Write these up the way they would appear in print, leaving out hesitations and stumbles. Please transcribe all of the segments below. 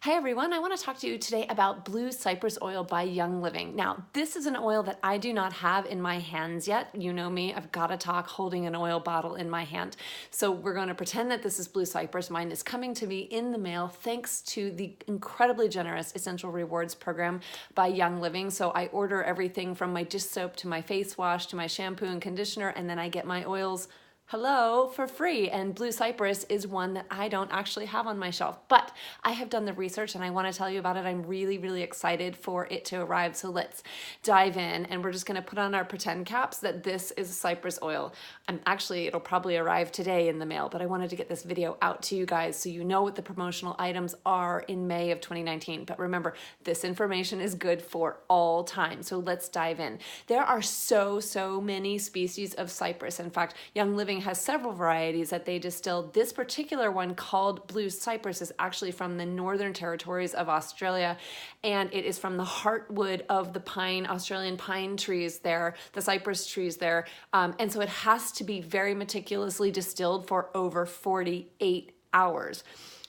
Hey everyone, I want to talk to you today about Blue Cypress Oil by Young Living. Now, this is an oil that I do not have in my hands yet. You know me, I've got to talk holding an oil bottle in my hand. So we're going to pretend that this is Blue Cypress. Mine is coming to me in the mail thanks to the incredibly generous Essential Rewards program by Young Living. So I order everything from my dish soap to my face wash to my shampoo and conditioner, and then I get my oils for free. And Blue Cypress is one that I don't actually have on my shelf, but I have done the research and I want to tell you about it. I'm really, really excited for it to arrive. So let's dive in, and we're just going to put on our pretend caps that this is Cypress oil. It'll probably arrive today in the mail, but I wanted to get this video out to you guys so you know what the promotional items are in May of 2019. But remember, this information is good for all time. So let's dive in. There are so many species of cypress. In fact, Young Living has several varieties that they distill. This particular one, called Blue Cypress, is actually from the Northern Territories of Australia, and it is from the heartwood of the Australian pine trees there, the cypress trees there, and so it has to be very meticulously distilled for over 48 hours.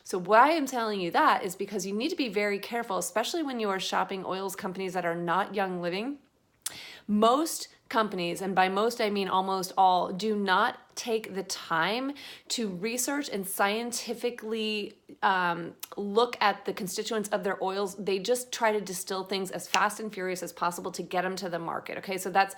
So why I'm telling you that is because you need to be very careful, especially when you are shopping oils companies that are not Young Living. Most companies, and by most I mean almost all, do not take the time to research and scientifically look at the constituents of their oils. They just try to distill things as fast and furious as possible to get them to the market. Okay, so that's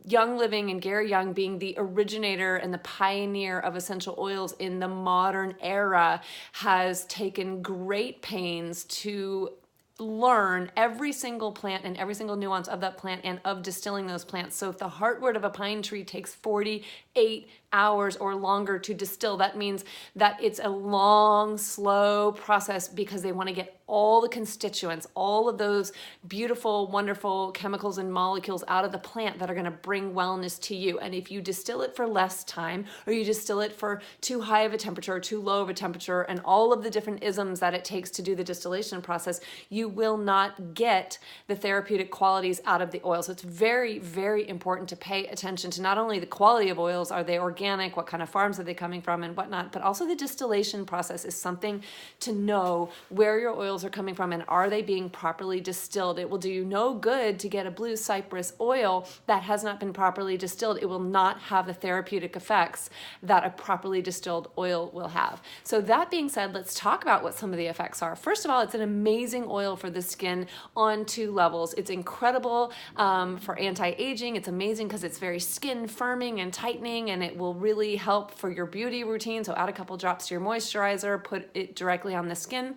Young Living, and Gary Young, being the originator and the pioneer of essential oils in the modern era, has taken great pains to learn every single plant and every single nuance of that plant and of distilling those plants. So if the heartwood of a pine tree takes 48 hours or longer to distill, that means that it's a long, slow process because they want to get all the constituents, all of those beautiful, wonderful chemicals and molecules out of the plant that are going to bring wellness to you. And if you distill it for less time, or you distill it for too high of a temperature or too low of a temperature, and all of the different isms that it takes to do the distillation process, you will not get the therapeutic qualities out of the oil. So it's very, very important to pay attention to not only the quality of oils, are they organic, what kind of farms are they coming from and whatnot, but also the distillation process is something to know where your oils are coming from and are they being properly distilled. It will do you no good to get a Blue Cypress oil that has not been properly distilled. It will not have the therapeutic effects that a properly distilled oil will have. So that being said, let's talk about what some of the effects are. First of all, it's an amazing oil for the skin on two levels. It's incredible for anti-aging. It's amazing because it's very skin firming and tightening, and it will really help for your beauty routine. So add a couple drops to your moisturizer, put it directly on the skin.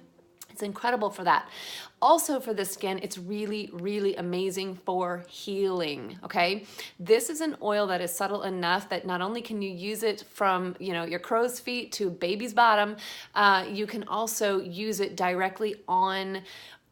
It's incredible for that. Also for the skin, it's really, really amazing for healing, okay? This is an oil that is subtle enough that not only can you use it from, your crow's feet to baby's bottom, you can also use it directly on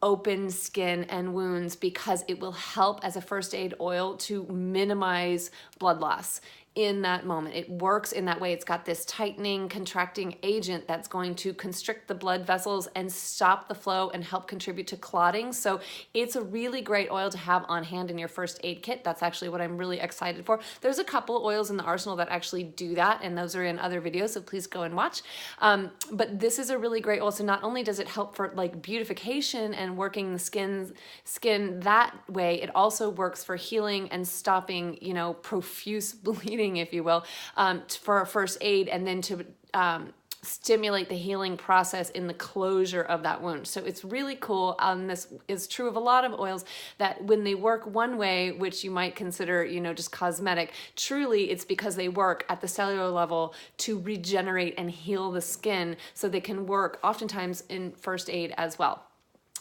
open skin and wounds because it will help as a first aid oil to minimize blood loss in that moment. It works in that way. It's got this tightening, contracting agent that's going to constrict the blood vessels and stop the flow and help contribute to clotting. So it's a really great oil to have on hand in your first aid kit. That's actually what I'm really excited for. There's a couple of oils in the arsenal that actually do that, and those are in other videos, so please go and watch. But this is a really great oil. So not only does it help for like beautification and working the skin that way, it also works for healing and stopping, profuse bleeding, if you will, for a first aid, and then to stimulate the healing process in the closure of that wound. So it's really cool. This is true of a lot of oils that when they work one way, which you might consider, just cosmetic, truly it's because they work at the cellular level to regenerate and heal the skin, so they can work oftentimes in first aid as well.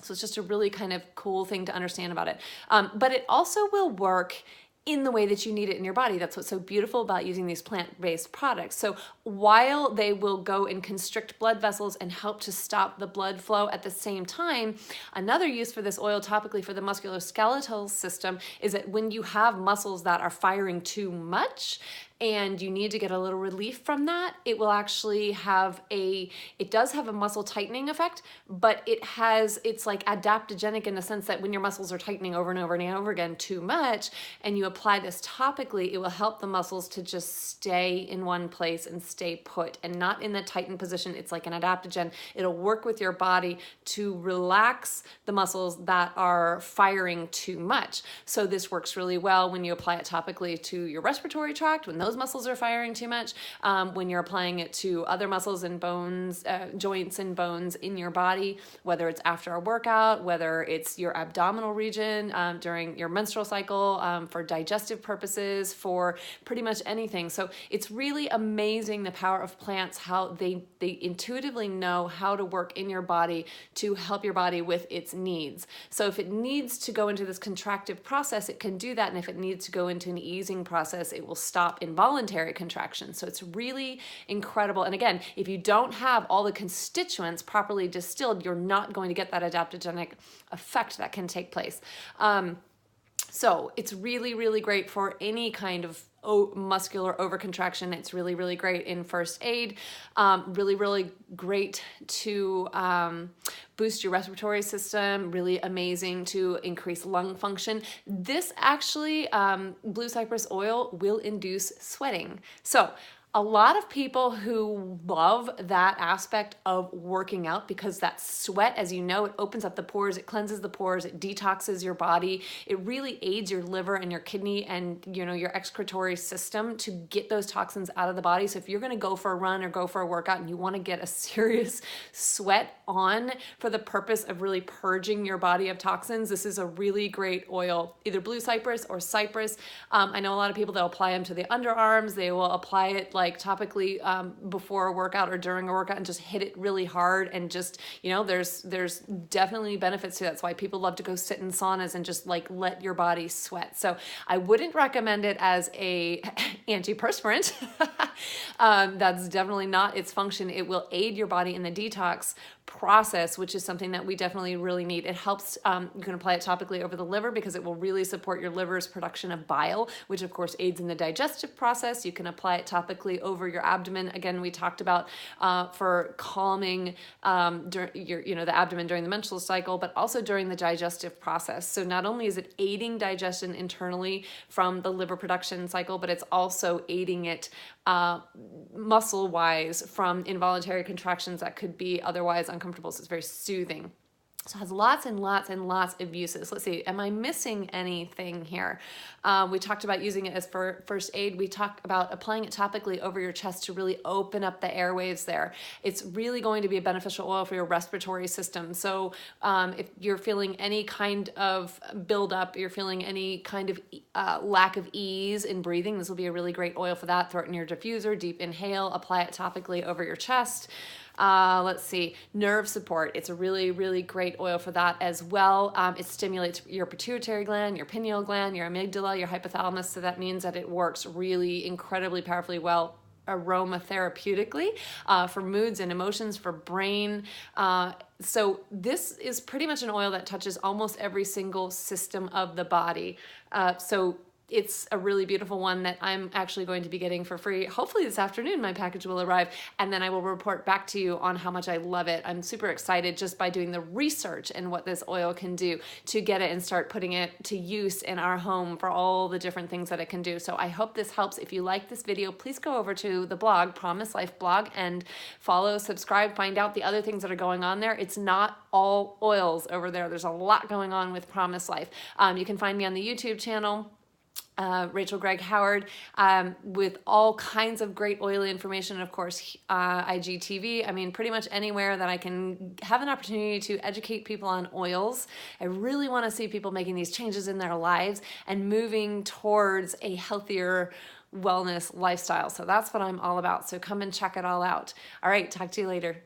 So it's just a really kind of cool thing to understand about it. But it also will work in the way that you need it in your body. That's what's so beautiful about using these plant-based products. So while they will go and constrict blood vessels and help to stop the blood flow at the same time, another use for this oil topically for the musculoskeletal system is that when you have muscles that are firing too much and you need to get a little relief from that, it will actually have it does have a muscle tightening effect, but it's like adaptogenic in the sense that when your muscles are tightening over and over and over again too much, and you apply this topically, it will help the muscles to just stay in one place and stay put and not in the tightened position. It's like an adaptogen. It'll work with your body to relax the muscles that are firing too much. So this works really well when you apply it topically to your respiratory tract, when those muscles are firing too much, when you're applying it to other muscles and bones, joints and bones in your body, whether it's after a workout, whether it's your abdominal region during your menstrual cycle, for digestive purposes, for pretty much anything. So it's really amazing the power of plants, how they intuitively know how to work in your body to help your body with its needs. So if it needs to go into this contractive process, it can do that. And if it needs to go into an easing process, it will stop involuntary contraction. So it's really incredible. And again, if you don't have all the constituents properly distilled, you're not going to get that adaptogenic effect that can take place. So it's really, really great for any kind of muscular overcontraction. It's really, really great in first aid. Really, really great to boost your respiratory system. Really amazing to increase lung function. This actually, blue cypress oil will induce sweating. So a lot of people who love that aspect of working out, because that sweat, as you know, it opens up the pores, it cleanses the pores, it detoxes your body. It really aids your liver and your kidney and your excretory system to get those toxins out of the body. So if you're going to go for a run or go for a workout and you want to get a serious sweat on for the purpose of really purging your body of toxins, this is a really great oil, either blue cypress or cypress. I know a lot of people, they'll apply them to the underarms. They will apply it like topically before a workout or during a workout and just hit it really hard, and just there's definitely benefits to that. That's why people love to go sit in saunas and just like let your body sweat. So I wouldn't recommend it as a antiperspirant. That's definitely not its function. It will aid your body in the detox process, which is something that we definitely really need. It helps, you can apply it topically over the liver because it will really support your liver's production of bile, which of course aids in the digestive process. You can apply it topically over your abdomen. Again, we talked about for calming the abdomen during the menstrual cycle, but also during the digestive process. So not only is it aiding digestion internally from the liver production cycle, but it's also aiding it muscle-wise from involuntary contractions that could be otherwise uncomfortable. So it's very soothing. So it has lots and lots and lots of uses. Let's see, am I missing anything here? We talked about using it as for first aid. We talked about applying it topically over your chest to really open up the airwaves there. It's really going to be a beneficial oil for your respiratory system. So if you're feeling any kind of buildup, you're feeling any kind of lack of ease in breathing, this will be a really great oil for that. Throw it in your diffuser, deep inhale, apply it topically over your chest. Let's see, nerve support. It's a really, really great oil for that as well. It stimulates your pituitary gland, your pineal gland, your amygdala, your hypothalamus. So that means that it works really incredibly powerfully well aromatherapeutically for moods and emotions, for brain. So this is pretty much an oil that touches almost every single system of the body. So it's a really beautiful one that I'm actually going to be getting for free. Hopefully this afternoon my package will arrive, and then I will report back to you on how much I love it. I'm super excited just by doing the research and what this oil can do to get it and start putting it to use in our home for all the different things that it can do. So I hope this helps. If you like this video, please go over to the blog, Promise Life blog, and follow, subscribe, find out the other things that are going on there. It's not all oils over there. There's a lot going on with Promise Life. You can find me on the YouTube channel, Rachel Greg Howard, with all kinds of great oily information. And of course, IGTV. I mean, pretty much anywhere that I can have an opportunity to educate people on oils. I really want to see people making these changes in their lives and moving towards a healthier wellness lifestyle. So that's what I'm all about. So come and check it all out. All right, talk to you later.